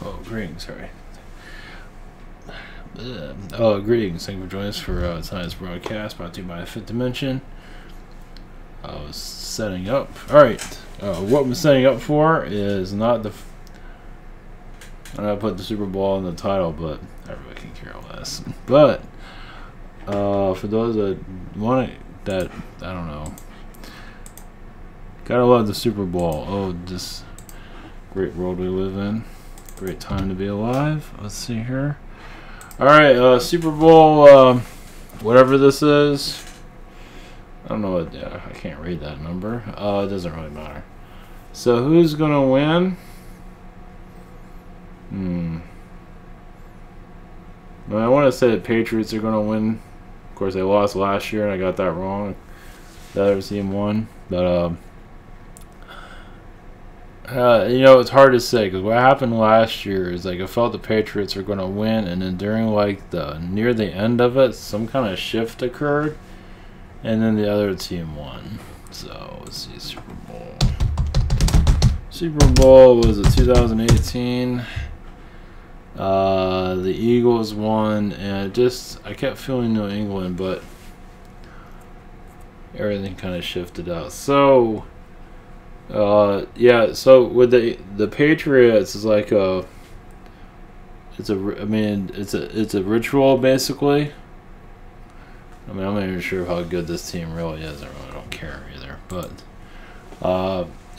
Oh, greetings, sorry. Oh, greetings. Thank you for joining us for tonight's broadcast brought to you by Fifth Dimension. I was setting up. Alright, what I'm setting up for is not the. I'm going to put the Super Bowl in the title, but everybody can care less. But, for those that want it, that, I don't know. Gotta love the Super Bowl. Oh, this great world we live in. Great time to be alive. Let's see here. Alright, Super Bowl, whatever this is. I don't know what, I can't read that number. It doesn't really matter. So, who's gonna win? Well, I want to say the Patriots are gonna win. Of course, they lost last year, and I got that wrong. The other team won. But, you know, it's hard to say because what happened last year is like I felt the Patriots were going to win, and then during like near the end of it, some kind of shift occurred, and then the other team won. So let's see, Super Bowl. Super Bowl was a 2018. The Eagles won, and I kept feeling New England, but everything kind of shifted out. So. Yeah, so with the Patriots is like it's a ritual basically. I mean, I'm not even sure how good this team really is. I really don't care either, but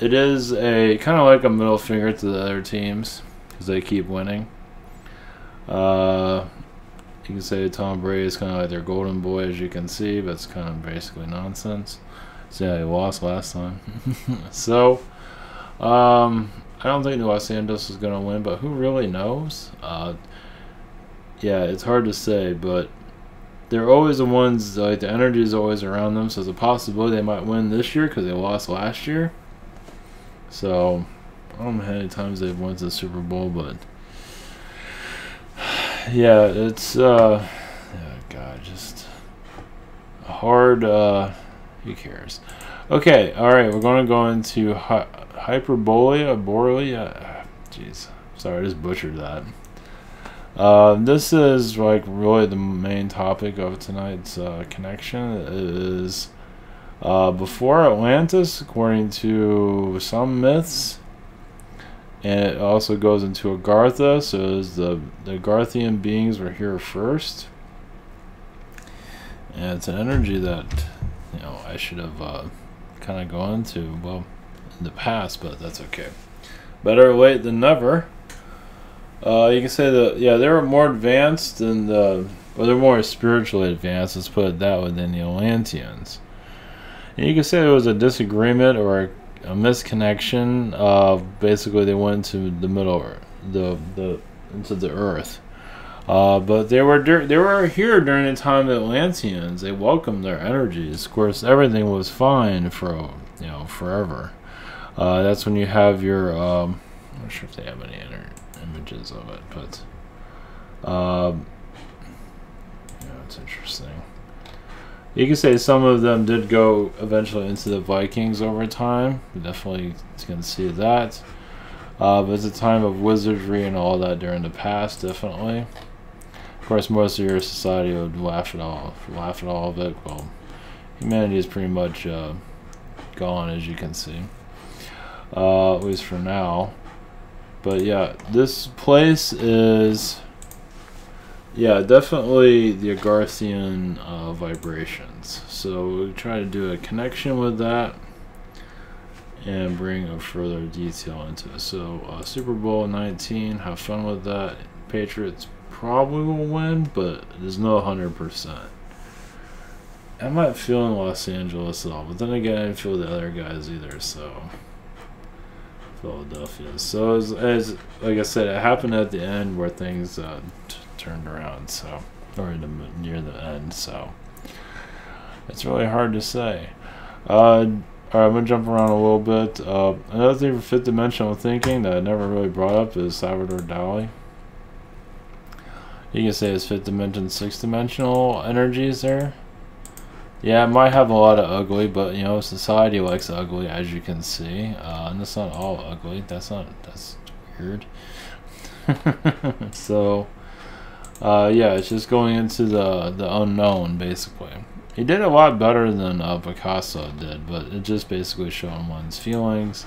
it is a kind of like a middle finger to the other teams because they keep winning. You can say Tom Brady is kind of like their golden boy, as you can see, but it's kind of basically nonsense. So yeah, he lost last time. So, I don't think Los Angeles is going to win, but who really knows? Yeah, it's hard to say, but they're always the ones, like the energy is always around them, so there's a possibility they might win this year because they lost last year. So, I don't know how many times they've won the Super Bowl, but yeah, it's, oh God, just a hard, who cares? Okay, alright, we're going to go into Hyperborea. Jeez, sorry, I just butchered that. This is like really the main topic of tonight's connection. It is before Atlantis, according to some myths. And it also goes into Agartha, so it was the Agarthian beings were here first. And it's an energy that, you know, I should have kind of gone to, well, in the past, but that's okay. Better late than never. You can say that, yeah, they were more advanced than well, they're more spiritually advanced, let's put it that way, than the Atlanteans. And you can say there was a disagreement or a misconnection. Basically, they went to the middle, into the Earth. But they were here during the time of the Atlanteans. They welcomed their energies. Of course, everything was fine for forever. That's when you have your I'm not sure if they have any images of it, but it's interesting. You can say some of them did go eventually into the Vikings over time. You definitely can see that. But it's a time of wizardry and all that during the past, definitely. Of course, most of your society would laugh at all of it. Well, humanity is pretty much gone, as you can see, at least for now. But yeah, this place is, yeah, definitely the Agarthian vibrations. So we'll try to do a connection with that and bring a further detail into it. So Super Bowl 19, have fun with that. Patriots probably will win, but there's no 100%. I'm not feeling Los Angeles at all, but then again, I didn't feel the other guys either, so Philadelphia. So as like I said, it happened at the end where things turned around, so, or near the end, so it's really hard to say. Alright, I'm going to jump around a little bit. Another thing for fifth dimensional thinking that I never really brought up is Salvador Dali. You can say it's fifth dimension, sixth dimensional energies there. Yeah, it might have a lot of ugly, but you know, society likes ugly, as you can see. And it's not all ugly. That's weird. So, yeah, it's just going into the unknown, basically. He did a lot better than Picasso did, but it just basically showing one's feelings.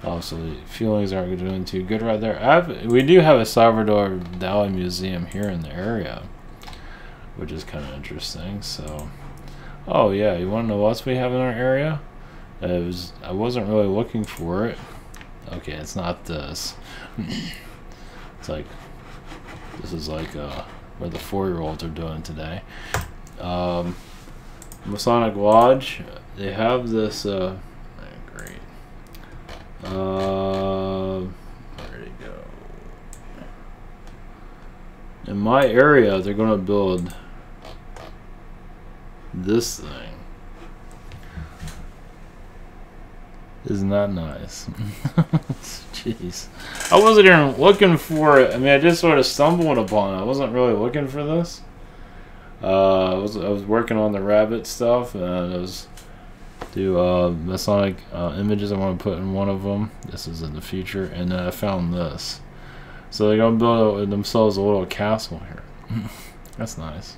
Also, feelings aren't doing too good right there. We do have a Salvador Dali museum here in the area, which is kind of interesting. So, oh yeah, you want to know what else we have in our area? I wasn't really looking for it. Okay, it's not this. It's like, this is like what the 4-year-olds are doing today. Masonic Lodge, they have this, great. Where'd it go? In my area, they're going to build this thing. Isn't that nice? Jeez. I wasn't even looking for it. I mean, I just sort of stumbled upon it. I wasn't really looking for this. I was working on the rabbit stuff, and I was do Masonic images I want to put in one of them. This is in the future, and then I found this. So they're gonna build themselves a little castle here. That's nice.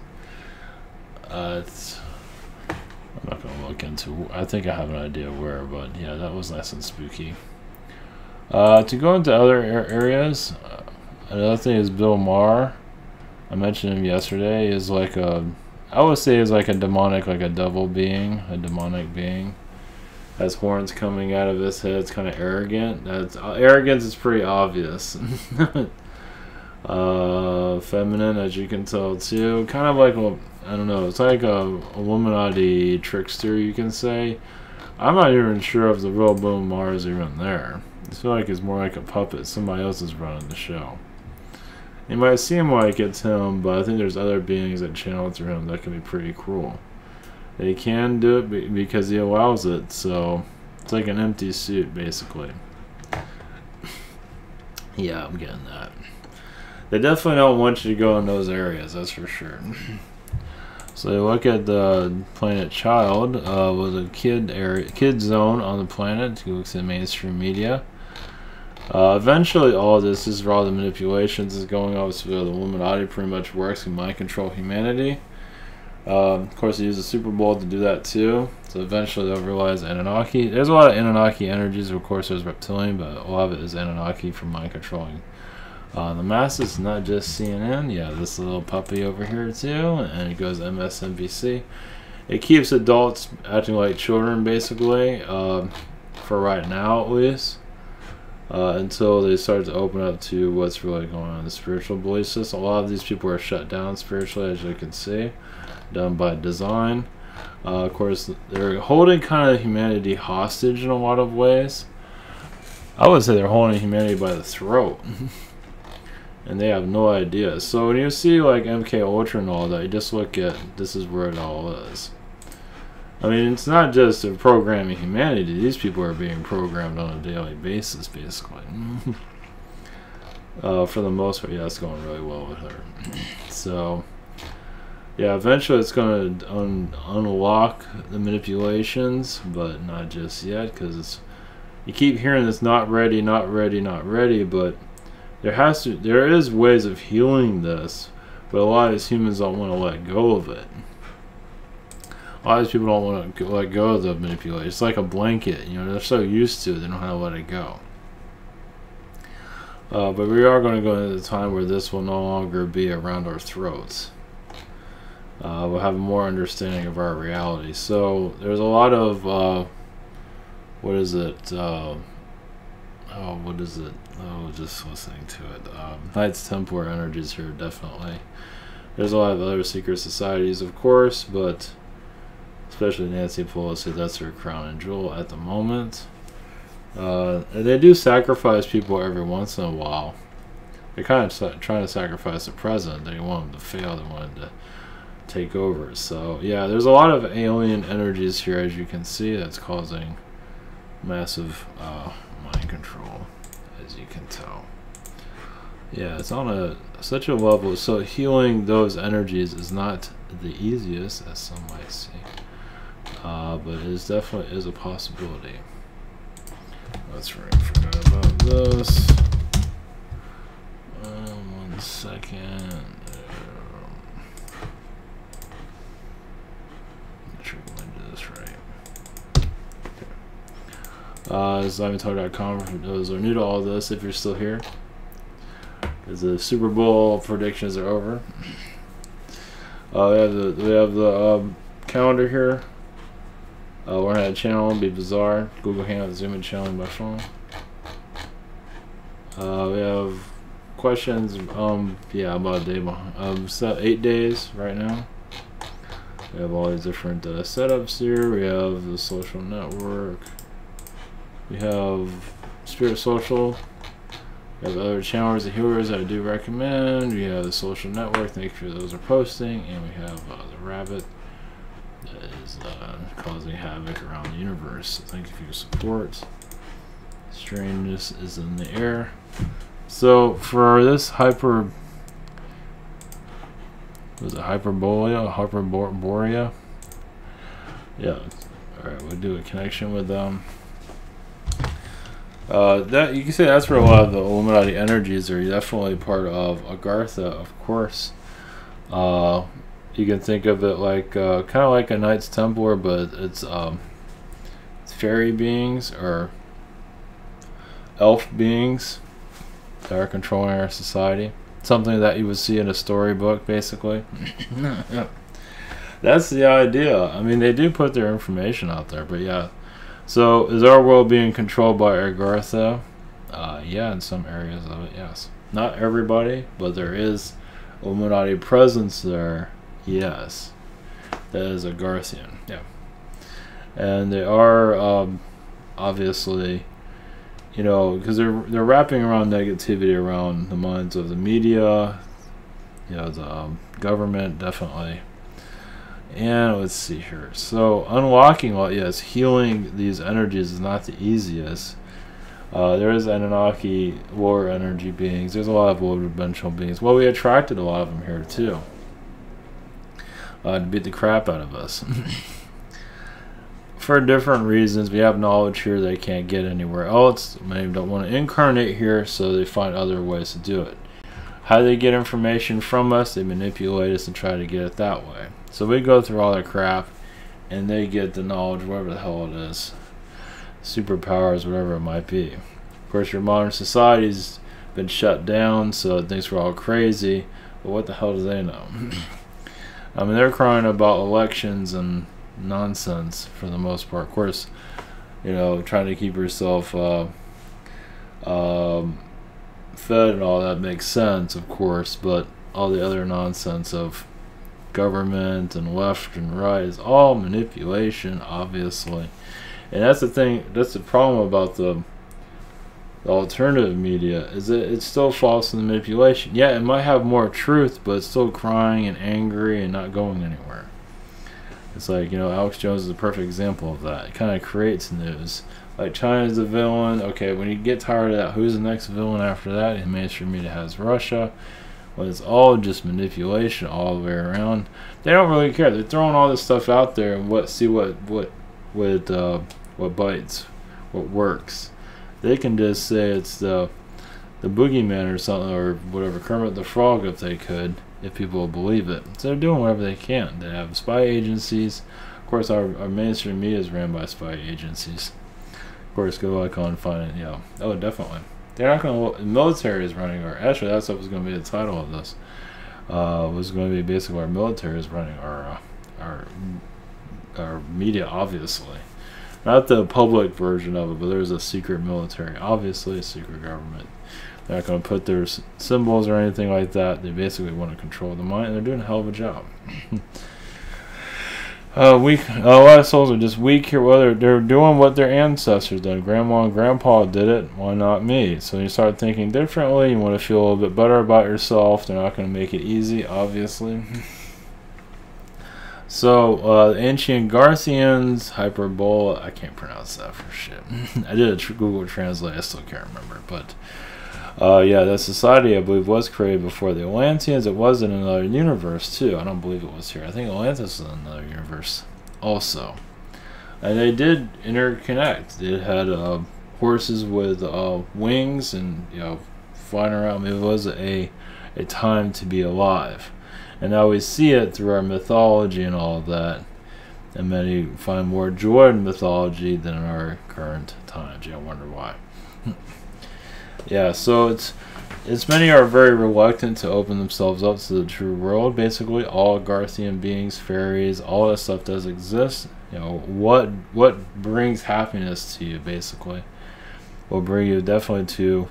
I'm not gonna look into. I think I have an idea where, but yeah, that was nice and spooky. To go into other areas, another thing is Bill Maher. I mentioned him yesterday. Is like I would say is like a demonic, like a devil being, a demonic being. Has horns coming out of his head. It's kind of arrogant. Arrogance is pretty obvious. Feminine, as you can tell too. Kind of like I don't know. It's like a Illuminati trickster, you can say. I'm not even sure if the real Bill Maher is even there. I feel like it's more like a puppet. Somebody else is running the show. It might seem like it's him, but I think there's other beings that channel through him that can be pretty cruel. They can do it because he allows it, so it's like an empty suit, basically. Yeah, I'm getting that. They definitely don't want you to go in those areas, that's for sure. So you look at the planet Child, with a kid zone on the planet. You look at the mainstream media. Eventually, all this is where all the manipulations is going on. So the Illuminati pretty much works to mind control humanity. Of course, they use the Super Bowl to do that too. So eventually, they'll realize Anunnaki. There's a lot of Anunnaki energies. Of course, there's reptilian, but a lot of it is Anunnaki for mind controlling the masses. Not just CNN. Yeah, this little puppy over here too, and it goes MSNBC. It keeps adults acting like children, basically, for right now at least. Until they start to open up to what's really going on in the spiritual belief system. A lot of these people are shut down spiritually, as you can see, done by design. Of course, they're holding kind of humanity hostage in a lot of ways. I would say they're holding humanity by the throat. And they have no idea. So when you see like MK Ultra and all that, you just look at, this is where it all is. I mean, it's not just a programming humanity. These people are being programmed on a daily basis, basically. For the most part, yeah, it's going really well with her. So, yeah, eventually it's going to unlock the manipulations, but not just yet, because you keep hearing this not ready, not ready, not ready, but there is ways of healing this, but a lot of these humans don't want to let go of it. A lot of these people don't want to let go of the manipulation. It's like a blanket, you know, they're so used to it, they don't know how to let it go. But we are going to go into the time where this will no longer be around our throats. We'll have more understanding of our reality. So there's a lot of, what is it? What is it? Oh, just listening to it. Knights Templar energies here, definitely. There's a lot of other secret societies, of course, but especially Nancy Pelosi, that's her crown and jewel at the moment. They do sacrifice people every once in a while. They're kind of trying to sacrifice the president. They want him to fail. They want him to take over. So, yeah, there's a lot of alien energies here, as you can see, that's causing massive mind control, as you can tell. Yeah, it's on such a level. So healing those energies is not the easiest, as some might see. But it is definitely is a possibility. That's right, forgot about this. second. Make sure we do this right. Islamitog.com for those who are new to all this, if you're still here. Because the Super Bowl predictions are over. We have the calendar here. We're gonna have a channel, be bizarre. Google Hangout, Zoom, and channel by phone. We have questions. Yeah, about a day behind. 8 days right now. We have all these different setups here. We have the social network. We have Spirit Social. We have other channels and healers that I do recommend. We have the social network, make sure those are posting, and we have the rabbit that is causing havoc around the universe. So thank you for your support. Strangeness is in the air. So for this Hyperborea? Yeah. Alright, we'll do a connection with them. That you can say that's where a lot of the Illuminati energies are definitely part of Agartha, of course. You can think of it like kind of like a Knights Templar, but it's fairy beings or elf beings that are controlling our society. Something that you would see in a storybook, basically. Yeah. That's the idea. I mean, they do put their information out there, but yeah. So, is our world being controlled by Agartha? Yeah, in some areas of it, yes. Not everybody, but there is Illuminati presence there, yes. That is Agarthian, yeah. And they are, obviously, you know, because they're wrapping around negativity around the minds of the media, you know, the government, definitely. And let's see here. So unlocking, well, yes, healing these energies is not the easiest. There is Anunnaki lower energy beings. There's a lot of lower dimensional beings. Well, we attracted a lot of them here too, to beat the crap out of us. For different reasons, we have knowledge here they can't get anywhere else. Many don't want to incarnate here, so they find other ways to do it. How do they get information from us? They manipulate us and try to get it that way. So we go through all their crap, and they get the knowledge, whatever the hell it is. Superpowers, whatever it might be. Of course, your modern society's been shut down, so it thinks we're all crazy. But what the hell do they know? I mean, they're crying about elections and nonsense for the most part. Of course, you know, trying to keep yourself fed and all that makes sense, of course, but all the other nonsense of government and left and right is all manipulation, obviously. And that's the thing, that's the problem about the alternative media, is that it's still false in the manipulation. Yeah, it might have more truth, but it's still crying and angry and not going anywhere. It's like, you know, Alex Jones is a perfect example of that. It kind of creates news. Like, China's the villain. Okay, when you get tired of that, who's the next villain after that? And mainstream media has Russia. Well, it's all just manipulation all the way around. They don't really care. They're throwing all this stuff out there and see what bites, what works. They can just say it's the boogeyman or something, or whatever, Kermit the Frog, if they could, if people will believe it. So they're doing whatever they can. They have spy agencies. Of course, our mainstream media is ran by spy agencies. Of course, go like on and find it, you know. Oh, definitely. They're not going to. The military is running our. Actually, that's what was going to be the title of this. Was going to be basically our military is running our media, obviously. Not the public version of it, but there's a secret military, obviously a secret government. They're not going to put their symbols or anything like that. They basically want to control the mind, and they're doing a hell of a job. A lot of souls are just weak here. Well, they're doing what their ancestors did. Grandma and Grandpa did it. Why not me? So you start thinking differently. You want to feel a little bit better about yourself. They're not going to make it easy, obviously. So, ancient Garthians, Hyperborea, I can't pronounce that for shit. I did a Google Translate, I still can't remember. But, yeah, that society, I believe, was created before the Atlanteans. It was in another universe, too. I don't believe it was here. I think Atlantis was in another universe also. And they did interconnect. It had horses with wings and, you know, flying around. Maybe it was a a time to be alive. And now we see it through our mythology and all of that. And many find more joy in mythology than in our current times. You wonder why. Yeah, so it's many are very reluctant to open themselves up to the true world. Basically, all Garthian beings, fairies, all that stuff does exist. You know, what brings happiness to you, basically, will bring you definitely to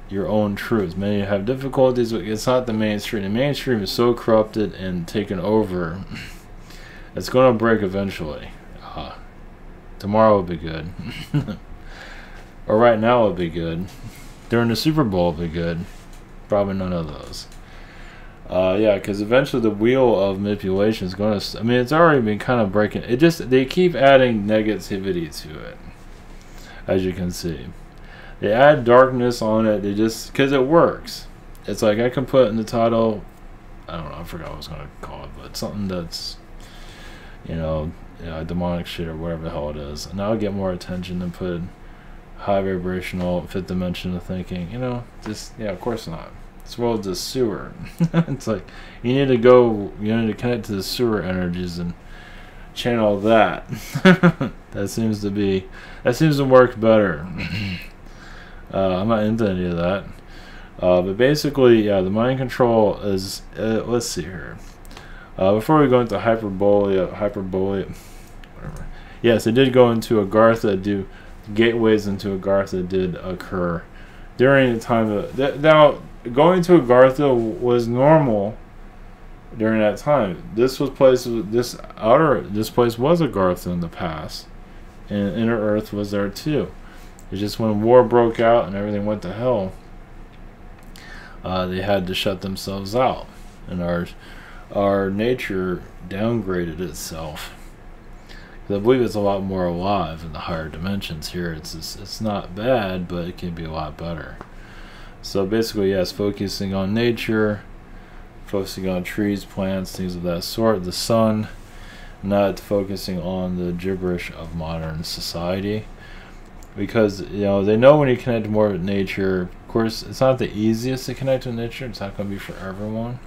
your own truths. Many have difficulties. It's not the mainstream. The mainstream is so corrupted and taken over. It's going to break eventually. Tomorrow will be good. Or right now will be good. During the Super Bowl will be good. Probably none of those. Yeah, because eventually the wheel of manipulation is going to... I mean, it's already been kind of breaking... They keep adding negativity to it. As you can see. They add darkness on it. They just... Because it works. It's like I can put in the title... I don't know. I forgot what I was going to call it. But something that's... You know, demonic shit or whatever the hell it is. And I'll get more attention than put high vibrational, fifth dimension of thinking. You know, just... Yeah, of course not. This world's a sewer. It's like you need to connect to the sewer energies and channel that. That seems to work better. I'm not into any of that. But basically, yeah, the mind control is. Let's see here. Before we go into Hyperborea, whatever. Yes, they did go into Agartha. Gateways into Agartha did occur during the time of now. Going to Agartha was normal during that time. This place was Agartha in the past, and Inner Earth was there too. It's just when war broke out and everything went to hell, they had to shut themselves out, and our nature downgraded itself. I believe it's a lot more alive in the higher dimensions here. It's not bad, but it can be a lot better. So basically, yes, focusing on nature, focusing on trees, plants, things of that sort, the sun, not focusing on the gibberish of modern society. Because, you know, they know when you connect more with nature, of course, it's not the easiest to connect with nature. It's not going to be for everyone.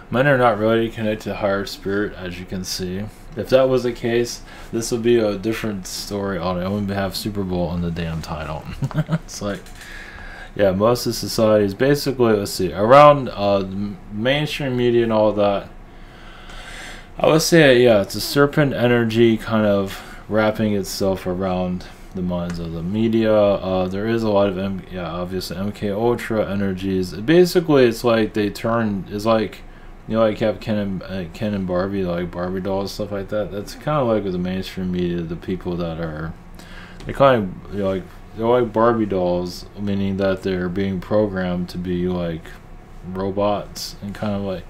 Men are not really connected to higher spirit, as you can see. If that was the case, this would be a different story on it. I wouldn't have Super Bowl in the damn title. It's like... Yeah, most of society is basically, let's see, around the mainstream media and all that. I would say, yeah, it's a serpent energy kind of wrapping itself around the minds of the media. There is a lot of, obviously MK Ultra energies. Basically, it's like they turn, it's like, you know, like you have Ken and Barbie, like Barbie dolls, stuff like that. That's kind of like with the mainstream media, the people that are, they kind of, you know, like, they're like Barbie dolls, meaning that they're being programmed to be like robots and kind of like.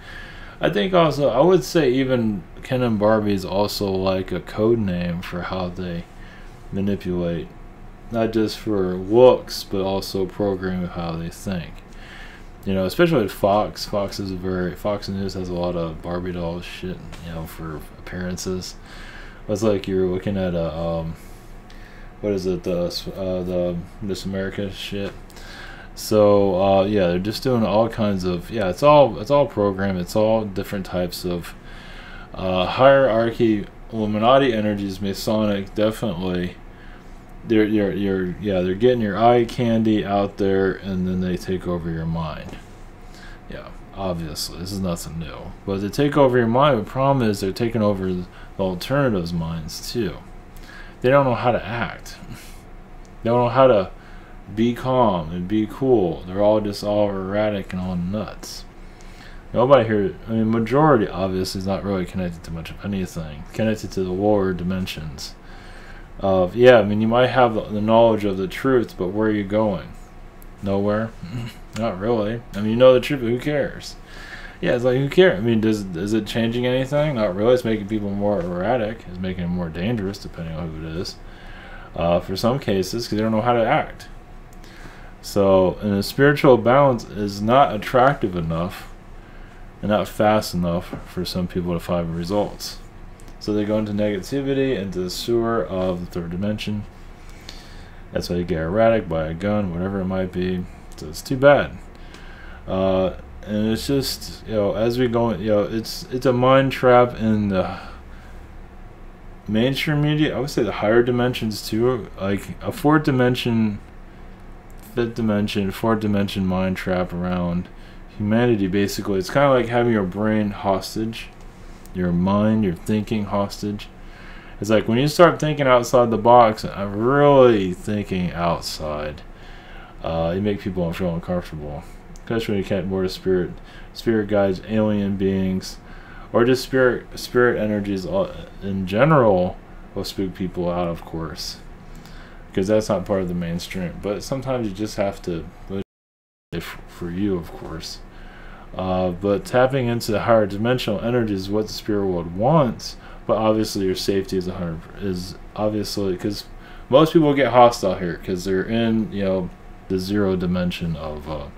I think also, I would say even Ken and Barbie is also like a code name for how they manipulate, not just for looks, but also programming how they think. You know, especially with Fox. Fox News has a lot of Barbie doll shit, you know, for appearances. It's like you're looking at a what is it, the Miss America shit. So yeah, they're just doing all kinds of, yeah, it's all programmed. It's all different types of hierarchy, Illuminati energies, Masonic, definitely. They're getting your eye candy out there, and then they take over your mind. Yeah, obviously this is nothing new, but they take over your mind. The problem is they're taking over the alternatives' minds too. They don't know how to act. They don't know how to be calm and be cool. They're all just all erratic and all nuts. Nobody here, I mean, majority obviously is not really connected to much of anything. Connected to the lower dimensions. Yeah, I mean, you might have the knowledge of the truth, but where are you going? Nowhere? Not really. I mean, you know the truth, but who cares? Yeah, it's like, who cares? I mean, is it changing anything? Not really. It's making people more erratic. It's making them more dangerous, depending on who it is. For some cases, because they don't know how to act. So, and the spiritual balance is not attractive enough and not fast enough for some people to find results. So they go into negativity, into the sewer of the third dimension. That's why you get erratic, buy a gun, whatever it might be. So it's too bad. And it's just, as we go, it's a mind trap in the mainstream media. I would say the higher dimensions too, like a fourth dimension, fourth dimension mind trap around humanity. Basically, it's kind of like having your brain hostage, your mind, your thinking hostage. It's like when you start thinking outside the box, I'm really thinking outside. You make people feel uncomfortable, especially when you can't board a spirit guides, alien beings, or just spirit energies in general will spook people out, of course, because that's not part of the mainstream. But sometimes you just have to, for you, of course. But tapping into the higher dimensional energy is what the spirit world wants. But obviously, your safety is obviously, because most people get hostile here because they're in the zero dimension of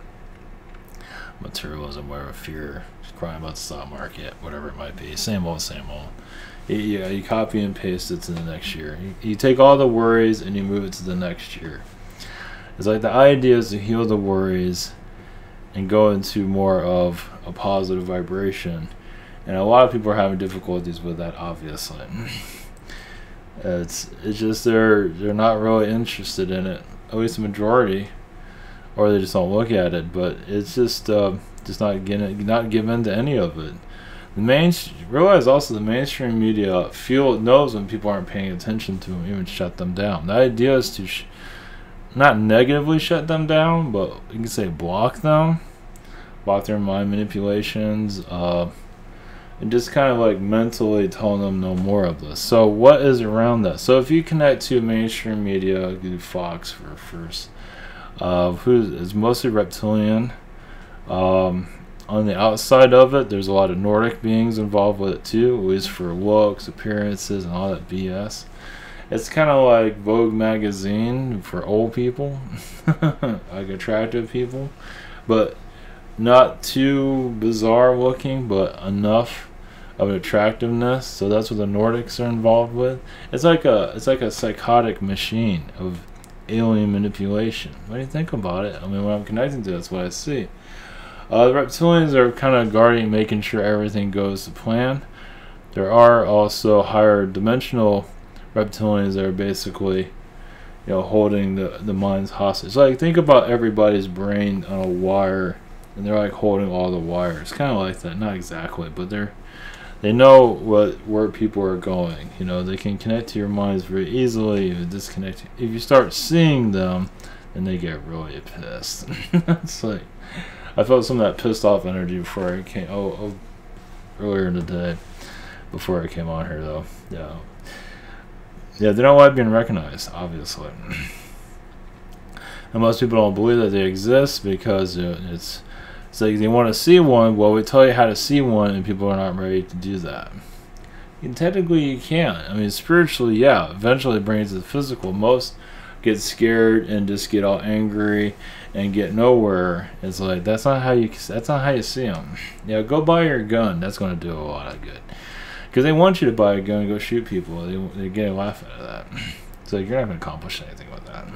materialism, whatever, fear, crying about the stock market, whatever it might be. Same old, same old. You copy and paste it to the next year. You take all the worries and you move it to the next year. It's like the idea is to heal the worries and go into more of a positive vibration. And a lot of people are having difficulties with that, obviously. It's just they're not really interested in it, at least the majority, or they just don't look at it. But it's just not given to any of it. Realize also the mainstream media knows when people aren't paying attention to them, even shut them down. The idea is to not negatively shut them down, but you can say block them, block their mind manipulations, and just kind of like mentally telling them no more of this. So what is around that? So if you connect to mainstream media, do Fox for first, who is mostly reptilian. On the outside of it, there's a lot of Nordic beings involved with it too, at least for looks, appearances, and all that BS. It's kind of like Vogue magazine for old people, like attractive people, but not too bizarre looking, but enough of an attractiveness. So that's what the Nordics are involved with. It's like a psychotic machine of alien manipulation. What do you think about it? I mean, when I'm connecting to it, that's what I see. The reptilians are kind of guarding, making sure everything goes to plan. There are also higher dimensional reptilians that are basically, holding the minds hostage. Like, think about everybody's brain on a wire, and they're like holding all the wires. Kind of like that, not exactly, but they know where people are going. They can connect to your minds very easily. If you start seeing them, then they get really pissed. It's like, I felt some of that pissed off energy before I came. Earlier in the day, before I came on here, though. Yeah, they don't like being recognized, obviously. And most people don't believe that they exist because it's like they want to see one. Well, we tell you how to see one, and people are not ready to do that. And technically, you can't. I mean, spiritually, yeah. Eventually, it brings the physical. Most get scared and just get all angry and get nowhere. It's like that's not how you see them. Go buy your gun. That's going to do a lot of good. Because they want you to buy a gun and go shoot people. They get a laugh out of that. It's like you're not going to accomplish anything with that.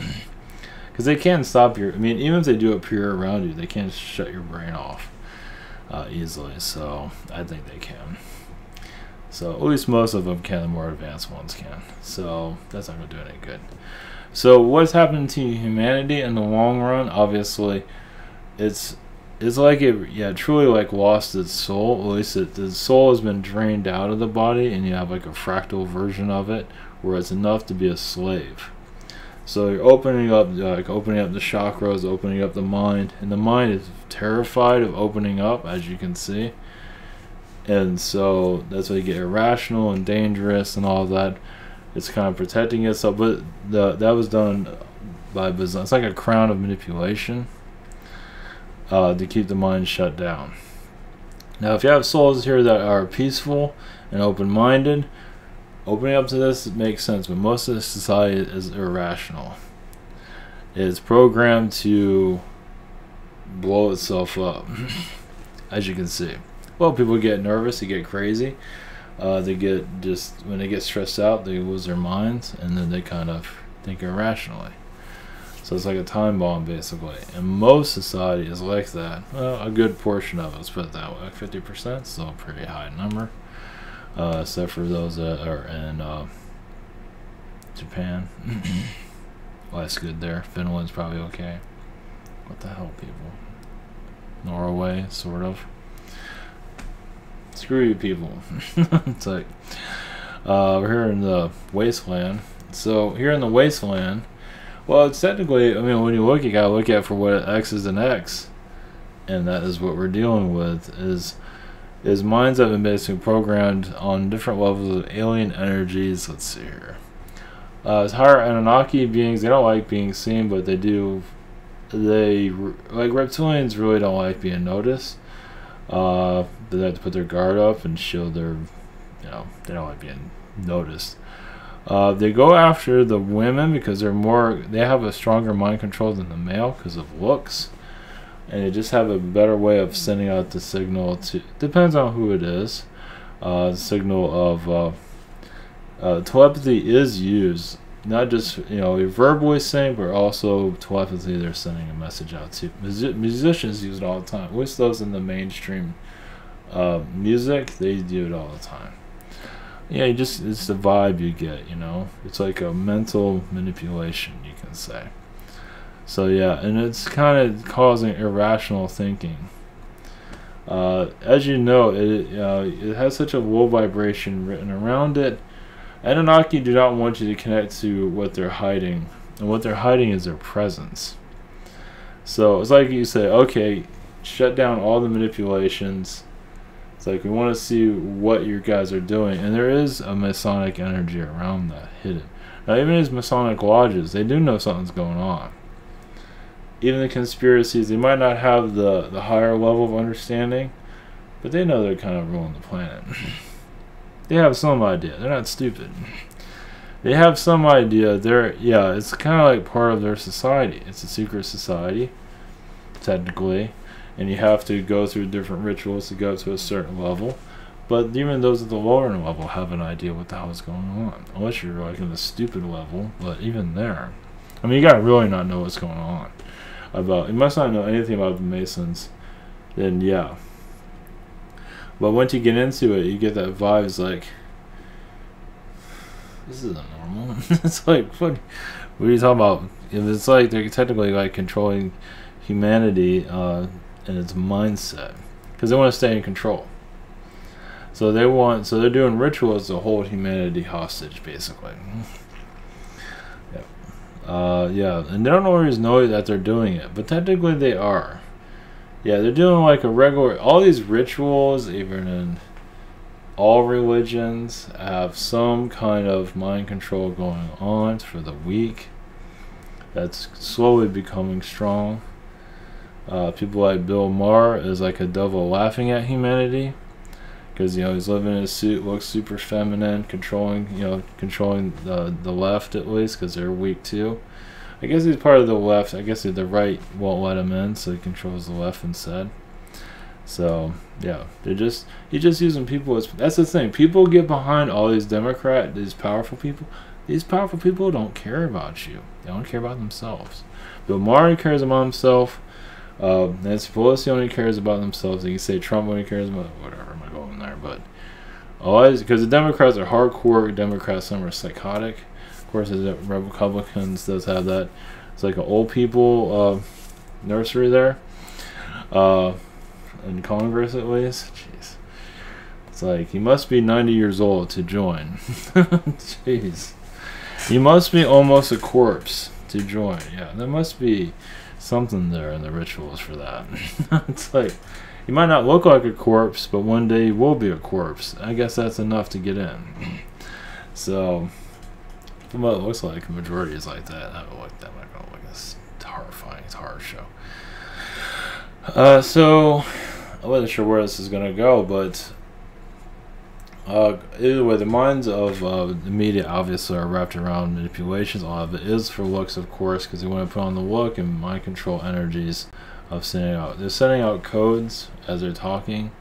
Because they can't stop even if they do appear around you, they can't shut your brain off easily. So I think they can. So at least most of them can. The more advanced ones can. So that's not going to do any good. So what's happened to humanity in the long run? Obviously, it's like it truly like lost its soul. At least the soul has been drained out of the body, and you have like a fractal version of it where it's enough to be a slave. So you're opening up the chakras, opening up the mind, and the mind is terrified of opening up, as you can see. And so that's why you get irrational and dangerous and all of that. It's kind of protecting itself, but that was done by business. It's like a crown of manipulation to keep the mind shut down. Now, if you have souls here that are peaceful and open-minded, opening up to this makes sense, but most of the society is irrational. It's programmed to blow itself up, as you can see. Well, people get nervous, they get crazy. When they get stressed out, they lose their minds, and then they kind of think irrationally. So it's like a time bomb, basically. And most society is like that. Well, a good portion of it, let's put it that way. Like 50%, still a pretty high number. Except for those that are in Japan. Well, that's good there. Finland's probably okay. What the hell, people? Norway, sort of. Screw you, people. It's like, we're here in the wasteland. So, here in the wasteland, well, it's technically, I mean, when you look, you gotta look at for what X is an X. And that is what we're dealing with, is minds that have been basically programmed on different levels of alien energies. Let's see here. As higher Anunnaki beings, they don't like being seen, but they do. They, like reptilians, really don't like being noticed. They have to put their guard up and show their, they don't like being noticed. They go after the women because they have a stronger mind control than the male because of looks. And they just have a better way of sending out the signal to, depends on who it is, the signal of telepathy is used, not just verbally saying, but also telepathy. They're sending a message out to musicians. Use it all the time, at least those in the mainstream music, they do it all the time. Yeah, it's the vibe you get, it's like a mental manipulation, you can say. So yeah, and it's kind of causing irrational thinking. As you know, it has such a low vibration written around it. Anunnaki do not want you to connect to what they're hiding, and what they're hiding is their presence. So it's like you say, okay, shut down all the manipulations. It's like we want to see what you guys are doing, and there is a Masonic energy around that hidden. Now, even these Masonic lodges, they do know something's going on. Even the conspiracies, they might not have the higher level of understanding, but they know they're kind of ruling the planet. They have some idea. They're not stupid. They have some idea. It's kind of like part of their society. It's a secret society, technically, and you have to go through different rituals to go to a certain level. But even those at the lower level have an idea what the hell is going on, unless you're like in the stupid level. But even there, I mean, you gotta really not know what's going on. You must not know anything about the Masons, then yeah. But once you get into it, you get that vibe. It's like, this isn't normal. It's like, what are you talking about? It's like they're technically like controlling humanity and its mindset, because they want to stay in control. So they're doing rituals to hold humanity hostage, basically. Yeah, and they don't always know that they're doing it, but technically they are. Yeah, they're doing like all these rituals, even in all religions, have some kind of mind control going on for the weak. That's slowly becoming strong. People like Bill Maher is like a devil laughing at humanity, because he's living in a suit, looks super feminine, controlling the left, at least, because they're weak too. I guess he's part of the left. I guess the right won't let him in, so he controls the left instead. So yeah, he's just using people as, that's the thing. People get behind all these these powerful people. These powerful people don't care about you. They don't care about themselves. Bill Maher cares about himself. Nancy Pelosi only cares about themselves. You can say Trump only cares about whatever. I'm not going there, but always, because the Democrats are hardcore Democrats. Some are psychotic. Of course, the Republicans does have that. It's like an old people nursery there, in Congress at least. Jeez, it's like you must be 90 years old to join. Jeez, you must be almost a corpse to join. Yeah, there must be something there in the rituals for that. It's like, you might not look like a corpse, but one day you will be a corpse. I guess that's enough to get in. So, from what it looks like, the majority is like that. I don't like that. I'm not gonna look. It's horrifying. It's a horror show. So I wasn't sure where this is gonna go, but either way, the minds of the media obviously are wrapped around manipulations. A lot of it is for looks, of course, because they want to put on the look and mind control energies of sending out. They're sending out codes as they're talking,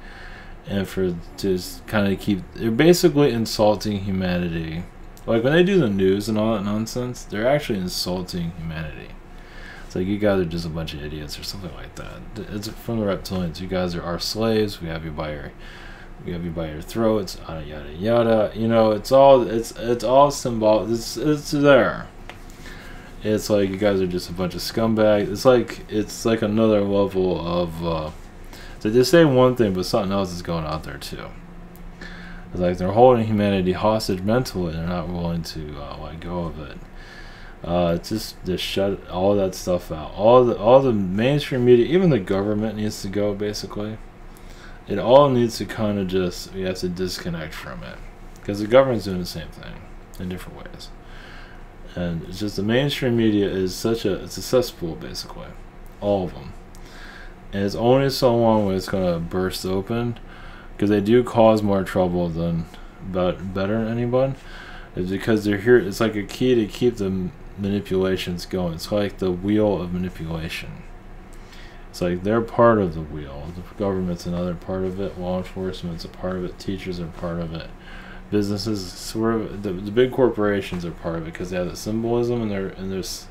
and to kind of keep. They're basically insulting humanity. Like when they do the news and all that nonsense, they're actually insulting humanity. It's like, you guys are just a bunch of idiots or something like that. It's from the reptilians. You guys are our slaves. We have you by your throats. Yada yada yada. You know, it's all symbol. It's there. It's like, you guys are just a bunch of scumbags. It's like another level of. So they say one thing, but something else is going out there too. It's like they're holding humanity hostage mentally, and they're not willing to let go of it. It's just shut all that stuff out. All the mainstream media, even the government, needs to go. Basically, it all needs to kind of just, we have to disconnect from it, because the government's doing the same thing in different ways. And it's just the mainstream media is it's a cesspool, basically, all of them. And it's only so long when it's going to burst open, because they do cause more trouble than better than anyone. It's because they're here. It's like a key to keep the manipulations going. It's like the wheel of manipulation. It's like they're part of the wheel. The government's another part of it. Law enforcement's a part of it. Teachers are part of it. Businesses, sort of, the big corporations are part of it, because they have the symbolism, and there's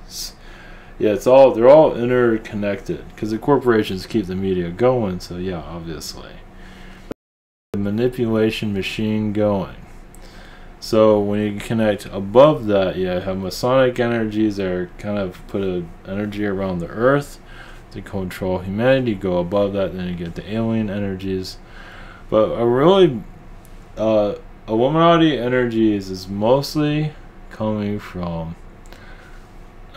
yeah, they're all interconnected, because the corporations keep the media going. So yeah, obviously, the manipulation machine going. So when you connect above that, you have Masonic energies that are kind of put an energy around the earth to control humanity. Go above that, then you get the alien energies. But Illuminati energies is mostly coming from,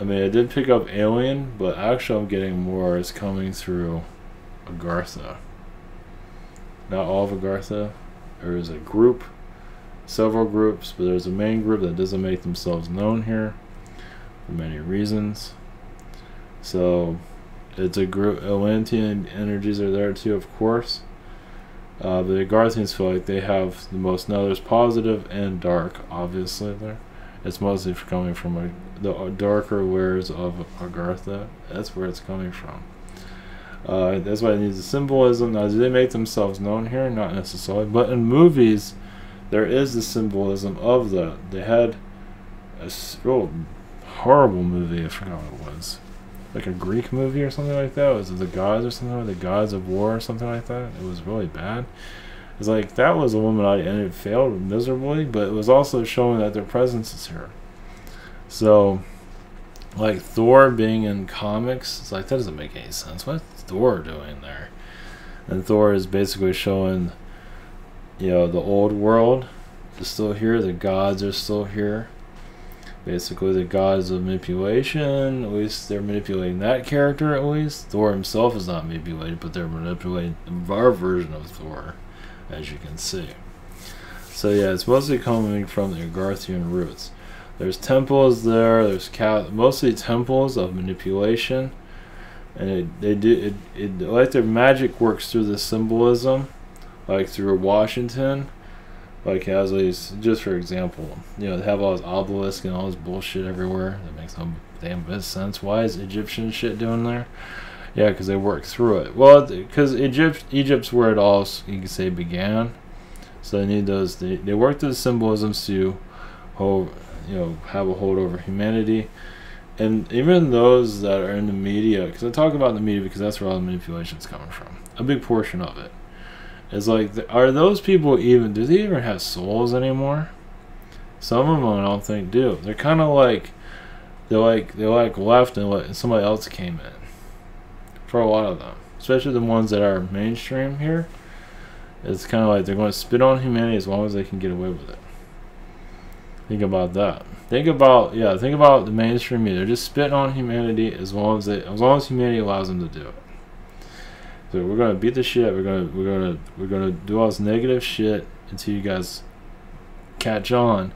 I mean, I did pick up alien, but actually I'm getting more is coming through Agartha. Not all of Agartha. There is a group, several groups, but there's a main group that doesn't make themselves known here for many reasons. So it's a group. Atlantean energies are there too, of course. But the Agarthians feel like they have the most. Now there's positive and dark, obviously there. It's mostly coming from the darker layers of Agartha. That's where it's coming from. That's why it needs the symbolism. Now, do they make themselves known here? Not necessarily. But in movies, there is the symbolism of that. They had a real horrible movie. I forgot what it was. Like a Greek movie or something like that. Was it The Gods or something? The Gods of War or something like that. It was really bad. It's like, that was Illuminati, and it failed miserably, but it was also showing that their presence is here. So, like Thor being in comics, it's like, that doesn't make any sense. What's Thor doing there? And Thor is basically showing, you know, the old world is still here, the gods are still here. Basically, the gods of manipulation, at least they're manipulating that character, at least. Thor himself is not manipulated, but they're manipulating our version of Thor, as you can see. So yeah, it's mostly coming from the Agarthian roots. There's temples there, there's mostly temples of manipulation, and like their magic works through the symbolism, like through Washington. Like, has these, just for example, you know, they have all this obelisk and all this bullshit everywhere. That makes no damn bit of sense. Why is Egyptian shit doing there? Yeah, because they work through it. Well, because Egypt's where it all, you could say, began. So they need those. They work through the symbolisms to hold, you know, have a hold over humanity. And even those that are in the media, because I talk about the media because that's where all the manipulation is coming from. A big portion of it. It's like, are those people even, do they even have souls anymore? Some of them I don't think do. They're kind of like, they left and let somebody else came in. For a lot of them. Especially the ones that are mainstream here. It's kind of like they're going to spit on humanity as long as they can get away with it. Think about that. Think about the mainstream media. They're just spitting on humanity as long as humanity allows them to do it. So we're gonna beat the shit. We're gonna do all this negative shit until you guys catch on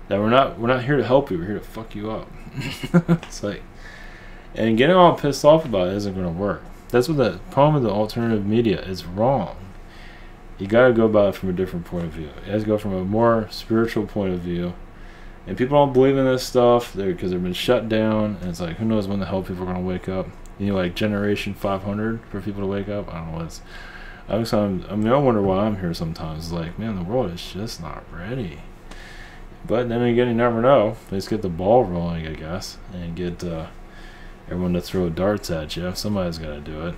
that we're not here to help you. We're here to fuck you up. It's like, and getting all pissed off about it isn't gonna work. That's what the problem with the alternative media is. Wrong. You gotta go about it from a different point of view. You have to go from a more spiritual point of view. And people don't believe in this stuff because they've been shut down. And it's like, who knows when the hell people are gonna wake up. You know, like Generation 500 for people to wake up. I don't know what's. I wonder why I'm here sometimes. It's like, man, the world is just not ready. But then again, you never know. Let's get the ball rolling, I guess, and get everyone to throw darts at you. Somebody's got to do it.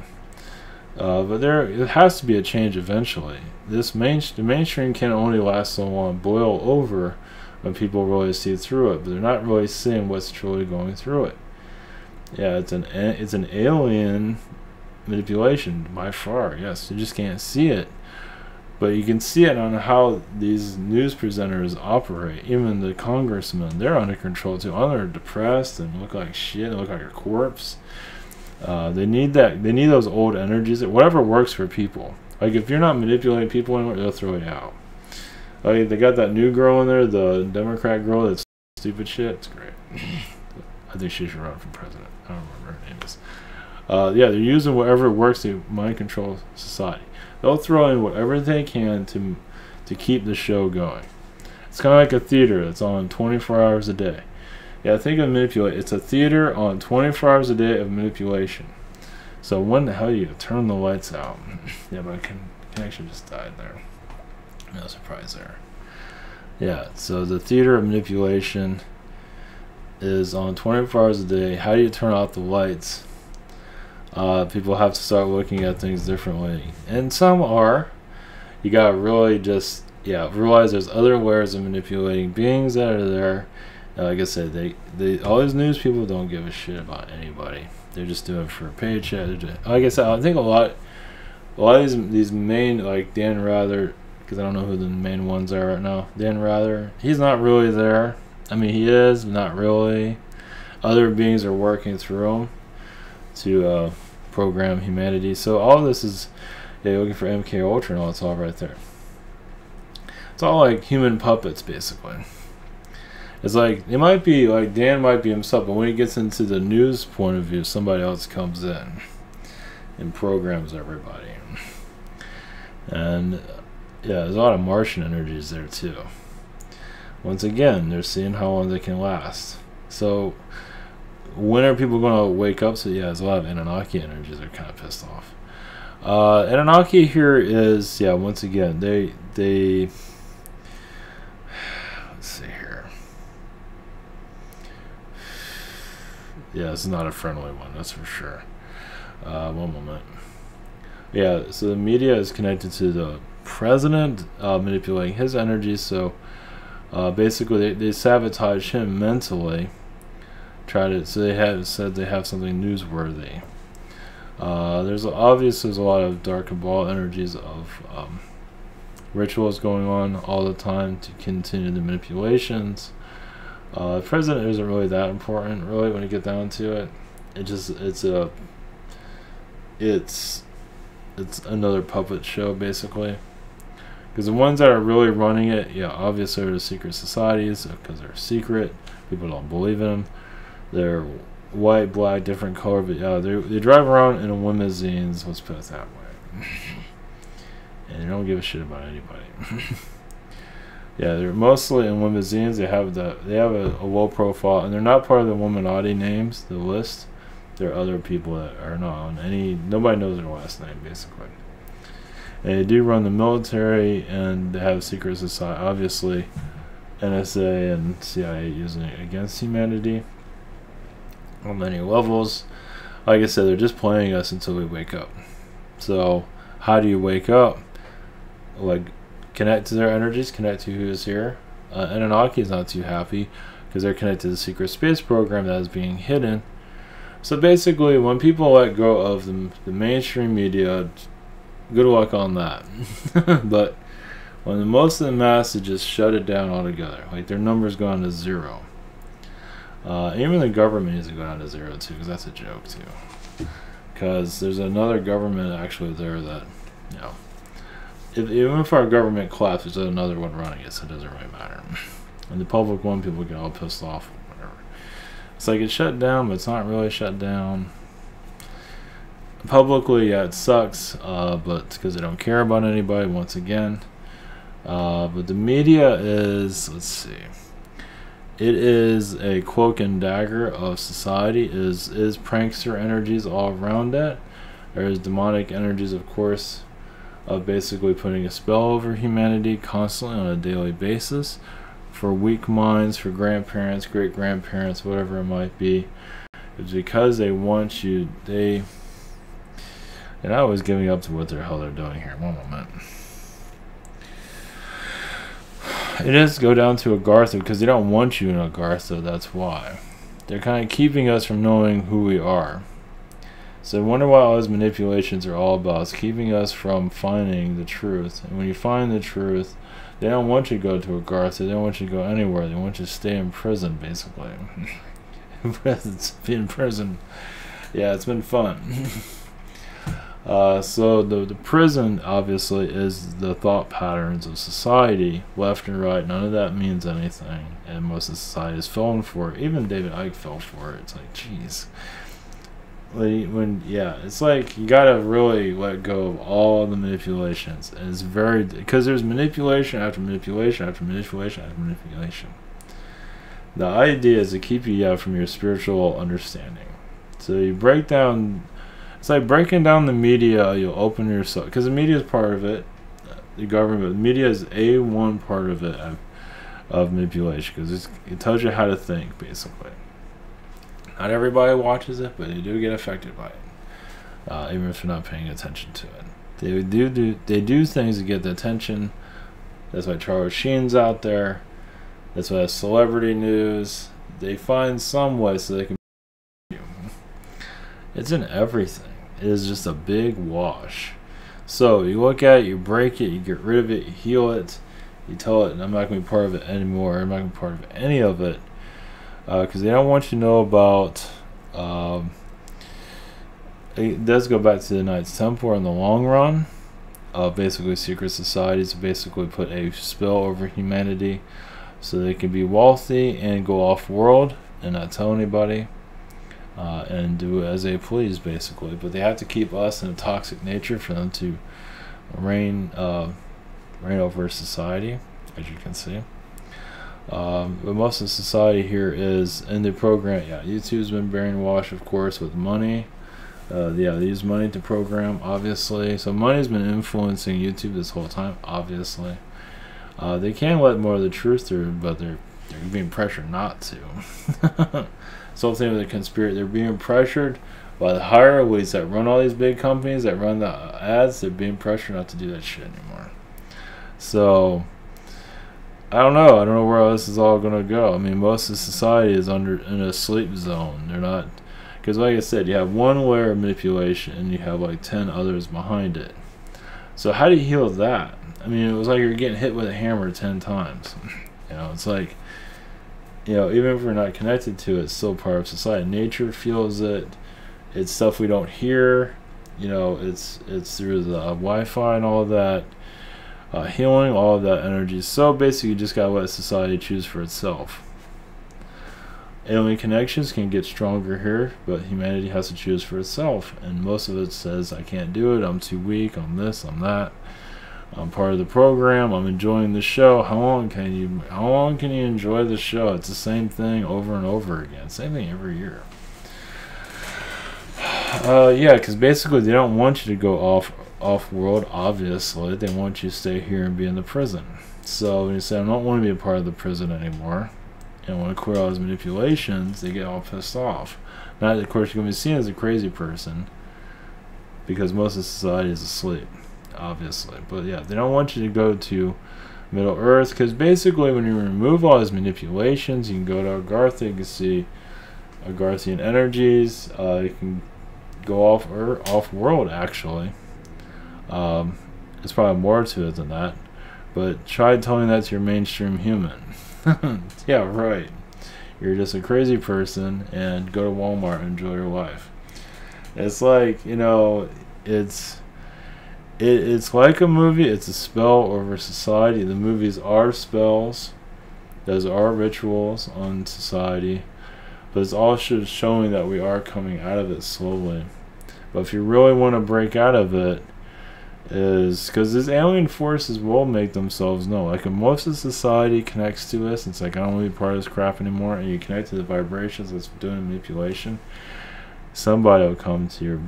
But it has to be a change eventually. The mainstream can only last so long, boil over when people really see through it, but they're not really seeing what's truly going through it. Yeah, it's an alien manipulation by far. Yes, you just can't see it, but you can see it on how these news presenters operate. Even the congressmen, they're under control too. They're depressed and look like shit. They look like a corpse. They need that. They need those old energies. Whatever works for people. Like if you're not manipulating people anymore, they'll throw you out. Like they got that new girl in there, the Democrat girl. That's stupid shit. It's great. I think she should run for president. I don't remember her name is. Yeah, they're using whatever works to mind control society. They'll throw in whatever they can to keep the show going. It's kind of like a theater that's on 24 hours a day. Yeah, think of manipulate. It's a theater on 24 hours a day of manipulation. So when the hell you turn the lights out? Yeah, my connection just died there. No surprise there. Yeah, so the theater of manipulation is on 24 hours a day. How do you turn off the lights? People have to start looking at things differently. And some are. You gotta really just, realize there's other ways of manipulating beings that are there. Like I said, all these news people don't give a shit about anybody. They're just doing it for a paycheck. Like I said, I think a lot of these main, like Dan Rather, because I don't know who the main ones are right now. Dan Rather, he's not really there. I mean, he is, but not really. Other beings are working through him to program humanity. So all this is, looking for MK Ultra and all, it's all right there. It's all like human puppets, basically. It's like, it might be, like, Dan might be himself, but when he gets into the news point of view, somebody else comes in and programs everybody. And, there's a lot of Martian energies there, too. Once again, they're seeing how long they can last. So, when are people going to wake up? So, there's a lot of Anunnaki energies that are kind of pissed off. Anunnaki here is, once again, they let's see here. Yeah, this is not a friendly one, that's for sure. One moment. Yeah, so the media is connected to the president, manipulating his energy. So basically, they sabotage him mentally. So they have said they have something newsworthy. There's a lot of dark cabal energies of rituals going on all the time to continue the manipulations. The president isn't really that important, really, when you get down to it. It's another puppet show, basically. Because the ones that are really running it, obviously are the secret societies, because they're secret. People don't believe in them. They're white, black, different color, but they drive around in a limousines, let's put it that way. And they don't give a shit about anybody. They're mostly in limousines. They have a low profile, and they're not part of the Illuminati names, the list. There are other people that are not on any. Nobody knows their last name, basically. And they do run the military, and they have secret society. Obviously, NSA and CIA using it against humanity on many levels. Like I said, they're just playing us until we wake up. So, how do you wake up? Like, connect to their energies, connect to who is here. Anunnaki is not too happy because they're connected to the secret space program that is being hidden. So basically, when people let go of the mainstream media, good luck on that. But when most of the masses just shut it down altogether, like their numbers go down to zero. Even the government needs to go down to zero too, because that's a joke too. Because there's another government actually there that, even if our government collapses, there's another one running it, so it doesn't really matter. And the public one, people get all pissed off, whatever. It's like it's shut down, but it's not really shut down. Publicly, it sucks, but because they don't care about anybody, once again. But the media is, let's see, it is a cloak and dagger of society. Is prankster energies all around it. There's demonic energies, of course, of basically putting a spell over humanity constantly on a daily basis for weak minds, for grandparents, great-grandparents, whatever it might be. It's because they want you. They're not always giving up to what the hell they're doing here. One moment. It is go down to Agartha because they don't want you in Agartha. That's why. They're kind of keeping us from knowing who we are. So I wonder what all those manipulations are all about. It's keeping us from finding the truth. And when you find the truth, they don't want you to go to Agartha. They don't want you to go anywhere. They want you to stay in prison, basically. It's been in prison. Yeah, it's been fun. So the prison, obviously, is the thought patterns of society, left and right. None of that means anything. And most of society is falling for it. Even David Icke fell for it. It's like, jeez. It's like you gotta really let go of all the manipulations. And it's very, because there's manipulation after manipulation after manipulation after manipulation. The idea is to keep you out from your spiritual understanding. So you break down. It's like breaking down the media. You'll open yourself, because the media is part of it. The government, the media is one part of it of manipulation, because it tells you how to think, basically. Not everybody watches it, but they do get affected by it, even if they're not paying attention to it. They do things to get the attention. That's why Charles Sheen's out there. That's why celebrity news. They find some way so they can. It's in everything. It is just a big wash. So you look at it, you break it, you get rid of it, you heal it, you tell it, I'm not going to be part of it anymore. I'm not going to be part of any of it. Because they don't want you to know about. It does go back to the Knights Templar in the long run. Basically, secret societies basically put a spell over humanity so they can be wealthy and go off world and not tell anybody. And do as they please, basically. But they have to keep us in a toxic nature for them to reign over society, as you can see. But most of society here is in the program. Yeah, YouTube's been brainwashed, of course, with money. They use money to program, obviously. So money's been influencing YouTube this whole time, obviously. They can let more of the truth through, but they're being pressured not to. So the thing with the conspiracy, they're being pressured by the higher elites that run all these big companies, that run the ads. They're being pressured not to do that shit anymore. So I don't know where this is all gonna go. I mean, most of society is in a sleep zone. They're not, because like I said, you have one layer of manipulation and you have like 10 others behind it. So how do you heal that? I mean, it was like you're getting hit with a hammer 10 times. It's like, even if we're not connected to it, it's still part of society. Nature feels it. It's stuff we don't hear. It's through the Wi-Fi and all of that. Healing, all of that energy. So basically, you just gotta let society choose for itself. Alien connections can get stronger here, but humanity has to choose for itself. And most of it says, I can't do it, I'm too weak, I'm this, I'm that. I'm part of the program, I'm enjoying the show. How long can you enjoy the show? It's the same thing over and over again. Same thing every year. Yeah, because basically they don't want you to go off world, obviously. They want you to stay here and be in the prison. So when you say, I don't want to be a part of the prison anymore, and want to clear all those manipulations, they get all pissed off. Now, of course, you're going to be seen as a crazy person, because most of society is asleep, obviously. But yeah, they don't want you to go to Middle Earth, because basically when you remove all these manipulations, you can go to Agartha, you can see Agarthian energies, you can go off world, actually. There's probably more to it than that, but try telling that to your mainstream human. Yeah, right. You're just a crazy person, and go to Walmart and enjoy your life. It's like, it's like a movie. It's a spell over society. The movies are spells. Those are rituals on society. But it's also showing that we are coming out of it slowly. But if you really want to break out of it, is because these alien forces will make themselves known. Like, if most of society connects to us, it's like, I don't want to be part of this crap anymore, and you connect to the vibrations that's doing manipulation, somebody will come to your...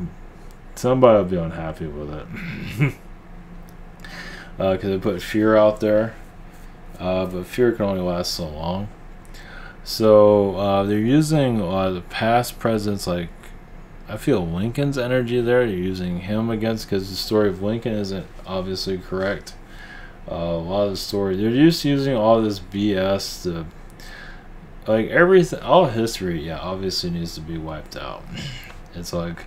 Somebody will be unhappy with it. Because they put fear out there. But fear can only last so long. So they're using a lot of the past presidents, like I feel Lincoln's energy there. They're using him against, because the story of Lincoln isn't obviously correct. A lot of the story, they're just using all this BS to, like, everything, all history, yeah, obviously needs to be wiped out. It's like,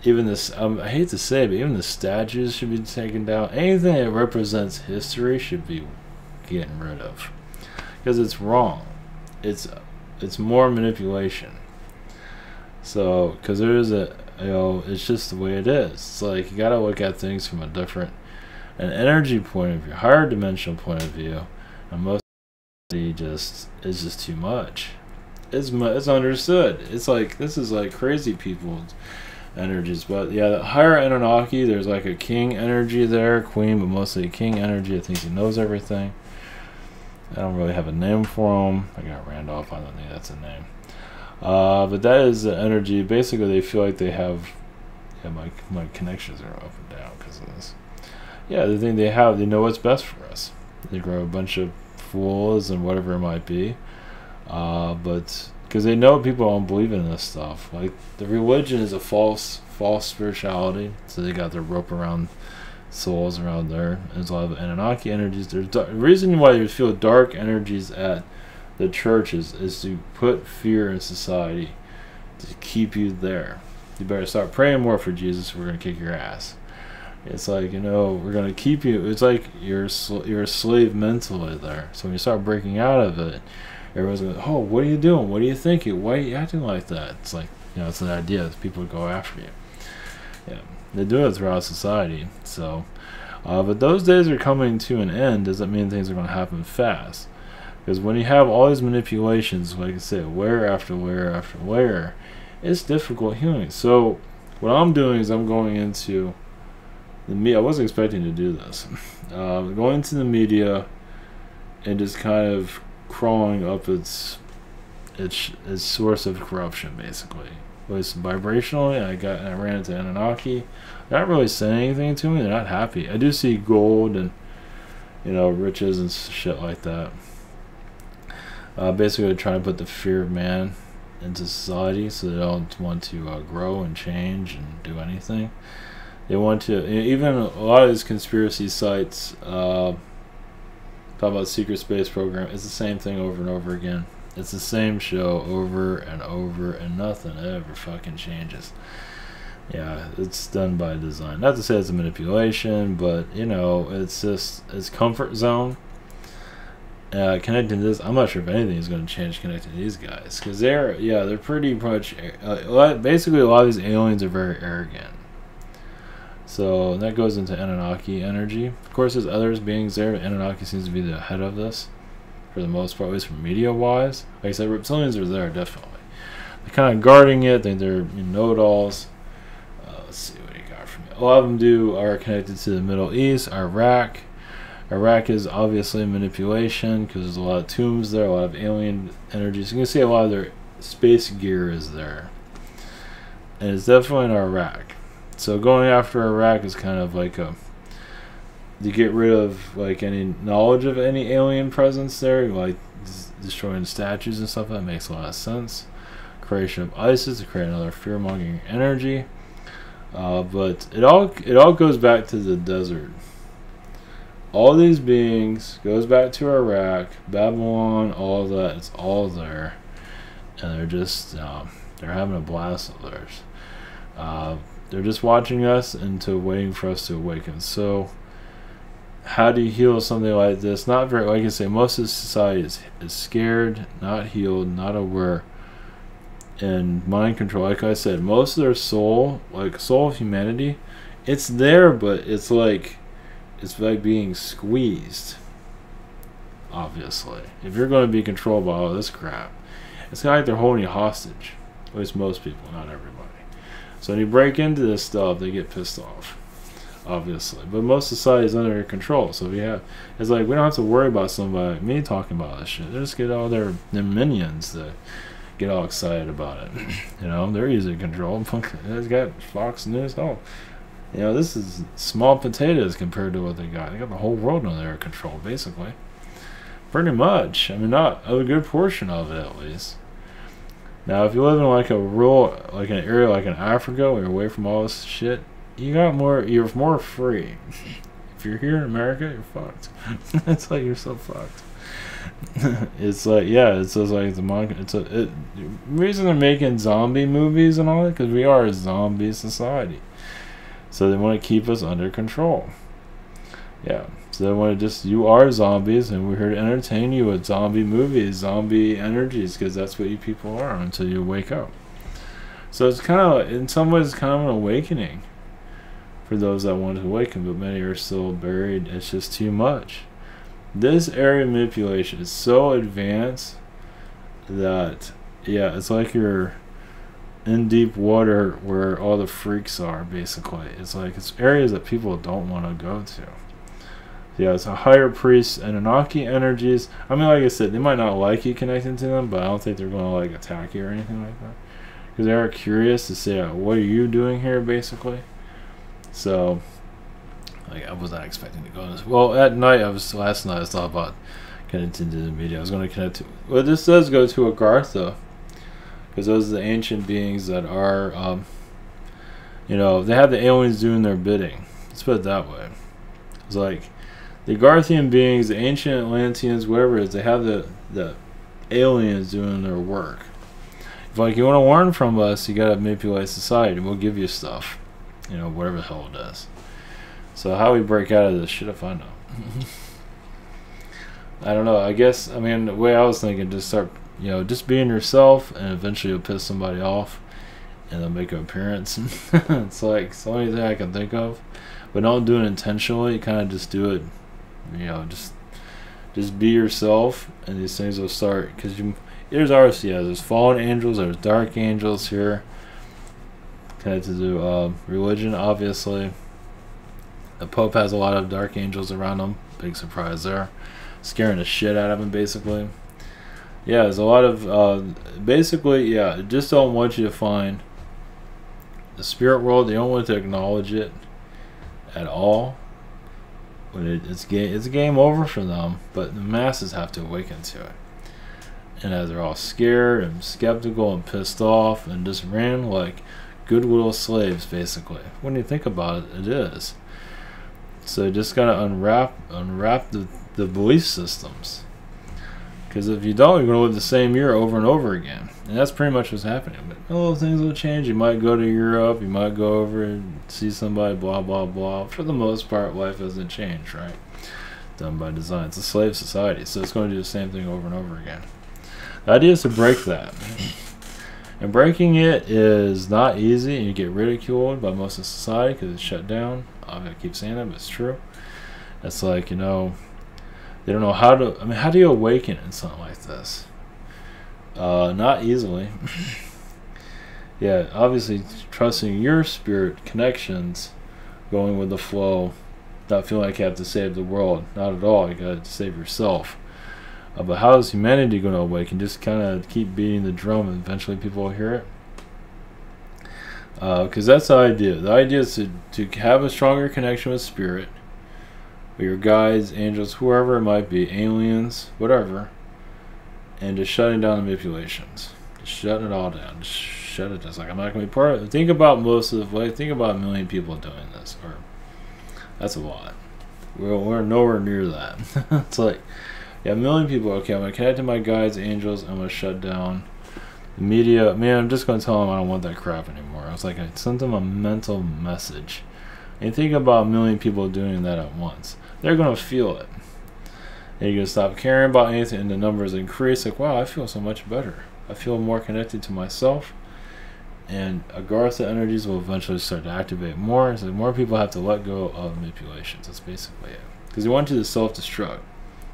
even this, I hate to say it, but even the statues should be taken down. Anything that represents history should be getting rid of, because it's wrong. It's more manipulation. So, because there is a, it's just the way it is. It's like, you gotta look at things from an energy point of view, higher dimensional point of view, and most it's just too much. It's understood. It's like, this is like crazy people's energies. But yeah, the higher Anunnaki, there's like a king energy there, queen, but mostly a king energy. I think he knows everything. I don't really have a name for him. I got Randolph. I don't think that's a name. But that is the energy. Basically, they feel like they have. Yeah, my connections are up and down because of this. Yeah, the thing they know what's best for us. They grow a bunch of fools and whatever it might be. But because they know people don't believe in this stuff. Like, the religion is a false spirituality. So they got their rope around souls around there. There's a lot of Anunnaki energies. There's the reason why you feel dark energies at the churches is to put fear in society, to keep you there. You better start praying more for Jesus. We're gonna kick your ass. It's like, we're gonna keep you. It's like you're a slave mentally there. So when you start breaking out of it, everyone's going, oh, what are you doing? What are you thinking? Why are you acting like that? It's like, it's an idea. People go after you. Yeah, they do it throughout society. So, but those days are coming to an end. Doesn't mean things are going to happen fast. Because when you have all these manipulations, like I said, layer after layer after layer, it's difficult healing. So what I'm doing is I'm going into the media. I wasn't expecting to do this. Going into the media and just kind of crawling up its source of corruption, basically. It was vibrationally. I ran into Anunnaki. They're not really saying anything to me. They're not happy. I do see gold and riches and shit like that. Basically, they're trying to put the fear of man into society, so they don't want to grow and change and do anything. They want to, even a lot of these conspiracy sites talk about secret space program. It's the same thing over and over again. It's the same show over and over, and nothing ever fucking changes. Yeah, it's done by design. Not to say it's a manipulation, but it's just, it's comfort zone. Connecting to this, I'm not sure if anything is going to change connecting to these guys, because they're pretty much basically a lot of these aliens are very arrogant. So that goes into Anunnaki energy. Of course, there's others beings there. Anunnaki seems to be the head of this, for the most part, at least from media-wise. Like I said, reptilians are there, definitely. They're kind of guarding it. They're know-it-alls. Let's see what he got from me. A lot of them are connected to the Middle East, Iraq. Iraq is obviously manipulation, because there's a lot of tombs there, a lot of alien energies. You can see a lot of their space gear is there. And it's definitely in Iraq. So going after Iraq is kind of like to get rid of like any knowledge of any alien presence there, like destroying statues and stuff. That makes a lot of sense. Creation of ISIS to create another fear-mongering energy. But it all goes back to the desert. All these beings goes back to Iraq, Babylon, all of that. It's all there, and they're just they're having a blast of theirs. They're just watching us into waiting for us to awaken. So how do you heal something like this? Not very, like I say, most of society is scared, not healed, not aware, and mind control. Like I said, most of their soul, like soul of humanity, it's there, but it's like being squeezed. Obviously, if you're going to be controlled by all this crap, it's kind of like they're holding you hostage. At least most people, not everybody. So when you break into this stuff, they get pissed off, obviously. But most society is under control. So it's like we don't have to worry about somebody like me talking about this shit. They just get all their minions to get all excited about it. They're easy to control. They've got Fox News. Oh, this is small potatoes compared to what they got. They got the whole world under their control, basically. Pretty much. I mean, not a good portion of it, at least. Now, if you live in like a rural, like an area like in Africa, where you're away from all this shit, you're more free. If you're here in America, you're fucked. It's like you're so fucked. It's like, yeah, it's just like the reason they're making zombie movies and all that, because we are a zombie society. So they want to keep us under control. Yeah. So they want to you are zombies, and we're here to entertain you with zombie movies, zombie energies, because that's what you people are until you wake up. So it's kind of, in some ways, kind of an awakening for those that want to awaken, but many are still buried. It's just too much. This area manipulation is so advanced that, yeah, it's like you're in deep water where all the freaks are, basically. It's like, it's areas that people don't want to go to. Yeah, it's a higher priest, Anunnaki energies. I mean, like I said, they might not like you connecting to them, but I don't think they're going to like attack you or anything like that. Because they are curious to say, what are you doing here, basically? So, like, I was not expecting to go to this. Well, at night, last night I thought about connecting to the media. I was going to connect to, well, this does go to Agartha, because those are the ancient beings that are, you know, they have the aliens doing their bidding. Let's put it that way. It's like, the Garthian beings, the ancient Atlanteans, whatever it is, they have the aliens doing their work. If like you want to learn from us, you gotta manipulate society. We'll give you stuff, you know, whatever the hell it is. So how we break out of this shit, if I know. I don't know. I guess, I mean, the way I was thinking, just start, you know, just being yourself, and eventually you'll piss somebody off, and they'll make an appearance. It's like it's the only thing I can think of. But don't do it intentionally. Kind of just do it. You know, just be yourself, and these things will start. Because there's fallen angels, there's dark angels here, connected to religion, obviously. The Pope has a lot of dark angels around him. Big surprise there, scaring the shit out of him, basically. Yeah, there's a lot of basically, yeah. Just don't want you to find the spirit world. They don't want to acknowledge it at all. When it's game over for them, but the masses have to awaken to it. And as they're all scared and skeptical and pissed off and just ran like good little slaves, basically. When you think about it, it is. So you just gotta unwrap the belief systems. Because if you don't, you're gonna live the same year over and over again. And that's pretty much what's happening. But little things will change. You might go to Europe, you might go over and see somebody, blah, blah, blah. For the most part, life hasn't changed, right? Done by design. It's a slave society, so it's going to do the same thing over and over again. The idea is to break that. And breaking it is not easy, and you get ridiculed by most of society because it's shut down. I'm going to keep saying that, but it's true. It's like, you know, they don't know how to, I mean, how do you awaken in something like this? Not easily. Yeah, obviously trusting your spirit connections, going with the flow, not feeling like you have to save the world. Not at all. You got to save yourself. But how is humanity going to awaken? Just kind of keep beating the drum, and eventually people will hear it. Because that's the idea. The idea is to have a stronger connection with spirit, with your guides, angels, whoever it might be, aliens, whatever. And just shutting down the manipulations. Just shutting it all down. Just shut it down. It's like, I'm not going to be part of it. Think about most of the way. Think about 1 million people doing this. Or that's a lot. We're nowhere near that. It's like, yeah, 1 million people. Okay, I'm going to connect to my guides, angels. I'm going to shut down the media. Man, I'm just going to tell them I don't want that crap anymore. I was like, I sent them a mental message. And think about 1 million people doing that at once. They're going to feel it. And you're going to stop caring about anything, and the numbers increase. Like, wow, I feel so much better. I feel more connected to myself. And Agartha energies will eventually start to activate more. So more people have to let go of manipulations. That's basically it. Because they want you to self-destruct.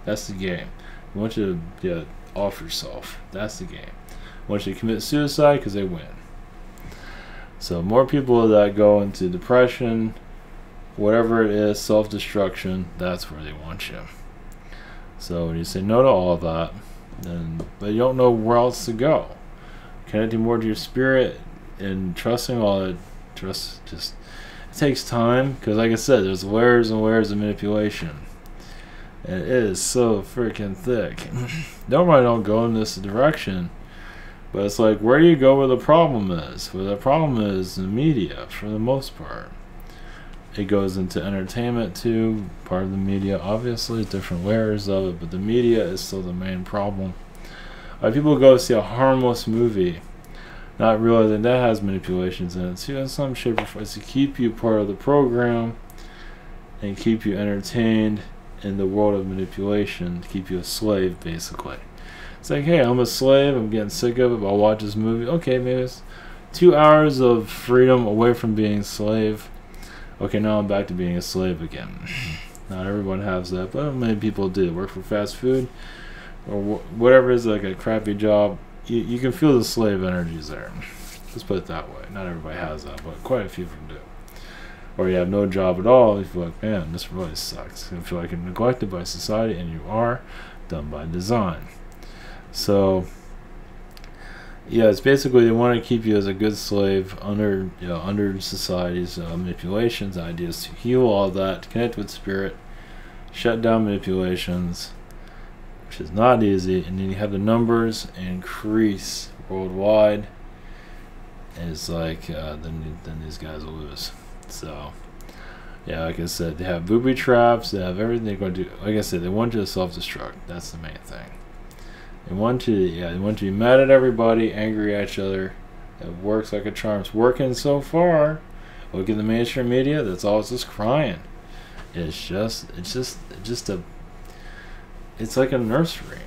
That's the game. They want you to off yourself. That's the game. They want you to commit suicide because they win. So more people that go into depression, whatever it is, self-destruction, that's where they want you. So when you say no to all of that, but you don't know where else to go. Connecting more to your spirit and trusting all that, it takes time, because like I said, there's layers and layers of manipulation. And it is so freaking thick. Normally I don't go in this direction, but it's like, where do you go where the problem is? Where the problem is the media, for the most part. It goes into entertainment too, part of the media, obviously, different layers of it, but the media is still the main problem. People go see a harmless movie, not realizing that has manipulations in it too, in some shape or form. It's to keep you part of the program and keep you entertained in the world of manipulation, to keep you a slave, basically. It's like, hey, I'm a slave, I'm getting sick of it, but I'll watch this movie. Okay, maybe it's 2 hours of freedom away from being a slave. Okay, now I'm back to being a slave again. Not everyone has that, but many people do. Work for fast food or whatever it is, like a crappy job. You can feel the slave energies there. Let's put it that way. Not everybody has that, but quite a few of them do. Or you have no job at all, you feel like, man, this really sucks. You feel like you're neglected by society, and you are, done by design. So, yeah, it's basically they want to keep you as a good slave under, under society's manipulations, ideas to heal all that, to connect with spirit, shut down manipulations, which is not easy, and then you have the numbers increase worldwide. And it's like, then these guys will lose. So, yeah, like I said, they have booby traps, they have everything they're going to do. Like I said, they want you to self-destruct. That's the main thing. They want you to be mad at everybody, angry at each other. It works like a charm. It's working so far. Look at the mainstream media. That's all. It's just crying. It's like a nursery.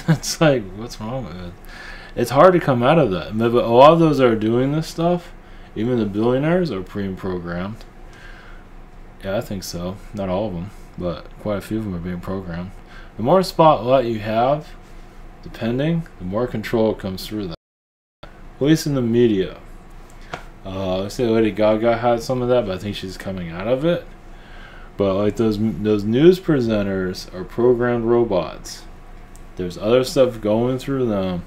It's like, what's wrong with it? It's hard to come out of that. But a lot of those that are doing this stuff, even the billionaires, are pre-programmed. Yeah, I think so. Not all of them, but quite a few of them are being programmed. The more spotlight you have, the more control comes through that. At least in the media. Let's say Lady Gaga had some of that, but I think she's coming out of it. But like those news presenters are programmed robots. There's other stuff going through them,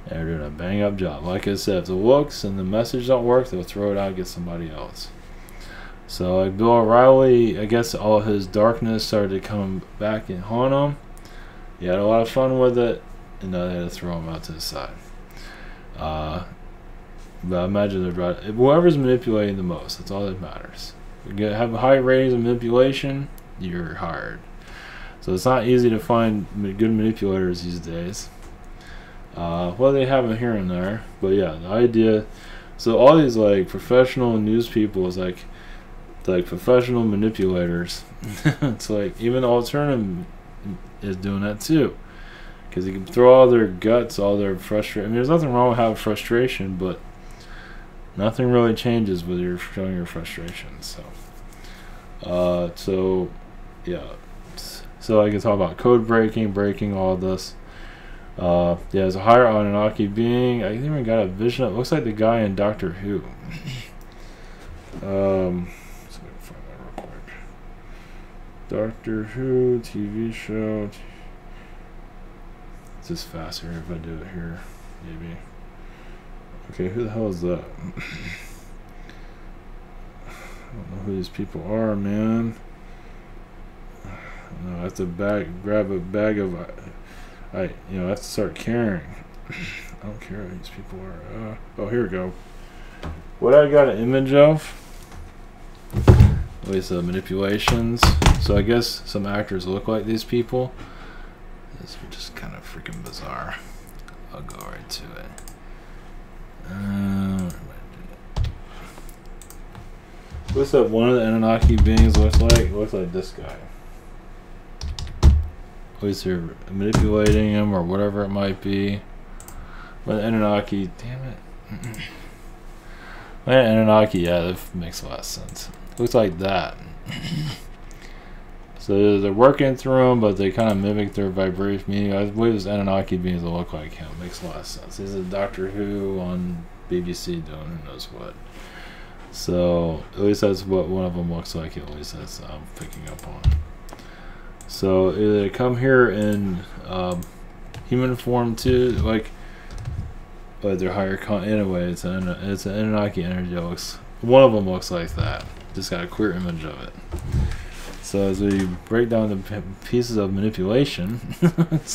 and they're doing a bang up job. Like I said, if the looks and the message don't work, they'll throw it out and get somebody else. So like Bill O'Reilly, I guess all his darkness started to come back and haunt him. He had a lot of fun with it, and now they had to throw him out to the side. But I imagine whoever's manipulating the most, that's all that matters. You have high ratings of manipulation, you're hired. So it's not easy to find good manipulators these days. Well, they have them here and there, but yeah, the idea. So all these like professional news people is like professional manipulators. It's like even the alternative is doing that too, because you can throw all their guts, all their frustration. I mean, there's nothing wrong with having frustration, but nothing really changes with your showing your frustration. So, yeah. So I can talk about code breaking all this. Yeah, there's a higher Anunnaki being. I even got a vision. It looks like the guy in Doctor Who. Let's find that real quick. Doctor Who TV show. It's just faster if I do it here, maybe. Okay, who the hell is that? I don't know who these people are, man. No, I have to grab a bag of. I have to start caring. I don't care who these people are. Oh, here we go. What I got an image of? At least manipulations. So I guess some actors look like these people. It's just kind of freaking bizarre. I'll go right to it. What's that one of the Anunnaki beings looks like? It looks like this guy. At least they're manipulating him or whatever it might be. But the Anunnaki, damn it. The Anunnaki, yeah, that makes a lot of sense. Looks like that. So they're working through them, but they kind of mimic their vibration. Meaning, I believe this Anunnaki beings will look like him. Makes a lot of sense. He's a Doctor Who on BBC doing who knows what. So at least that's what one of them looks like. At least that's I'm picking up on. So they come here in human form too, but they're higher anyway. It's an Anunnaki energy. One of them looks like that. Just got a clear image of it. So as we break down the pieces of manipulation,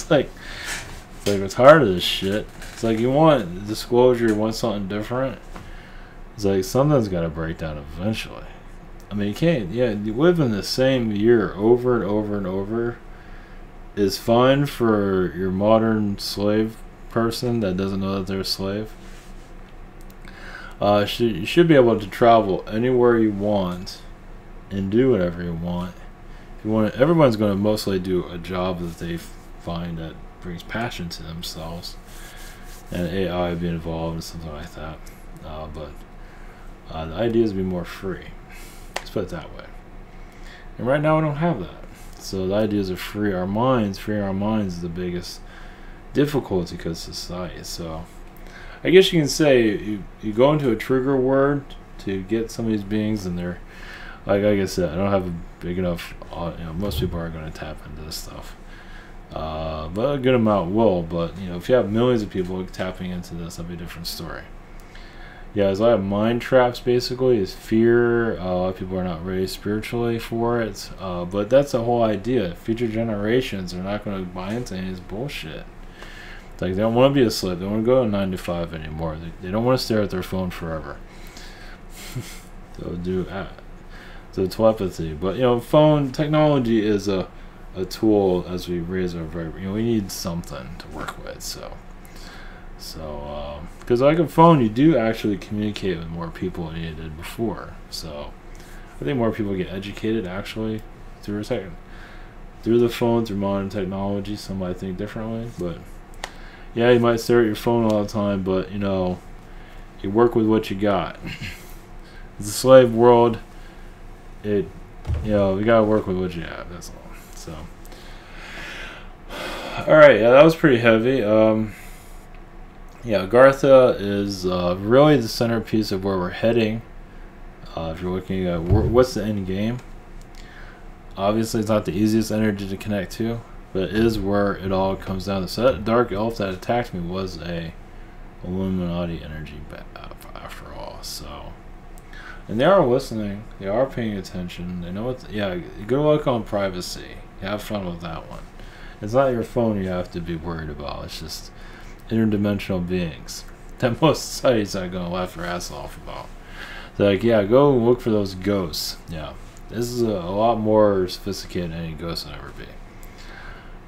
we're tired of this shit. It's like you want disclosure, you want something different. It's like something's got to break down eventually. I mean, you can't. Yeah, you live in the same year over and over and over is fine for your modern slave person that doesn't know that they're a slave. You should be able to travel anywhere you want and do whatever you want. If you want, everyone's going to mostly do a job that they find that brings passion to themselves, and AI be involved and something like that. But the idea is to be more free. Let's put it that way. And right now we don't have that. So the idea is to free our minds. Freeing our minds is the biggest difficulty because of society. So I guess you can say you go into a trigger word to get some of these beings, and they're like I said, I don't have a big enough. Most people aren't going to tap into this stuff, but a good amount will. But if you have millions of people tapping into this, that'd be a different story. Yeah, there's a lot of mind traps. Basically, is fear. A lot of people are not ready spiritually for it, but that's the whole idea. Future generations are not going to buy into any of this bullshit. Like they don't want to be a slave. They don't want to go to 9 to 5 anymore. They don't want to stare at their phone forever. They'll do so telepathy. But phone technology is a tool as we raise our vibration. We need something to work with. So because like a phone, you do actually communicate with more people than you did before. So I think more people get educated actually through the phone, through modern technology. Some might think differently, but yeah, you might stare at your phone all the time, but you work with what you got. It's a slave world. We gotta work with what you have. That's all. So, all right, yeah, that was pretty heavy. Gartha is really the centerpiece of where we're heading. If you're looking at what's the end game, obviously it's not the easiest energy to connect to, but it is where it all comes down to. So that dark elf that attacked me was a Illuminati energy after all. So, and they are listening, they are paying attention, they know what. Good luck on privacy. Have fun with that one. It's not your phone you have to be worried about. It's just interdimensional beings that most society's not going to laugh their ass off about. They're like, yeah, go look for those ghosts. Yeah, this is a lot more sophisticated than any ghost will ever be.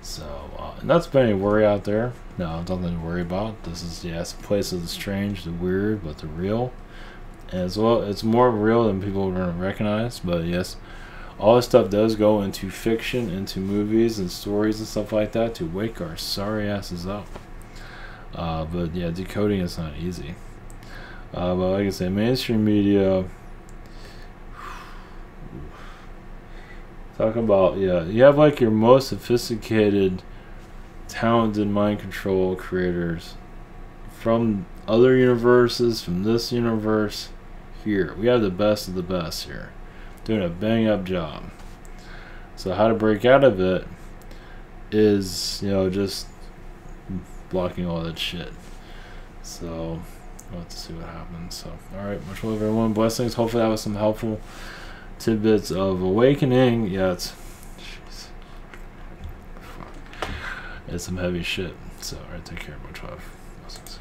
So, and that's been a worry out there. No, nothing to worry about. This is, it's a place of the strange, the weird, but the real. And as well, it's more real than people are going to recognize. But yes, all this stuff does go into fiction, into movies and stories and stuff like that to wake our sorry asses up. But yeah, decoding is not easy. But like I said, mainstream media. Talk about, you have like your most sophisticated, talented mind control creators from other universes, from this universe here. We have the best of the best here, doing a bang up job. So how to break out of it is, just blocking all that shit. So we'll have to see what happens. So alright, much love everyone, blessings. Hopefully that was some helpful tidbits of awakening. It's some heavy shit. So alright, take care, much love. Blessings.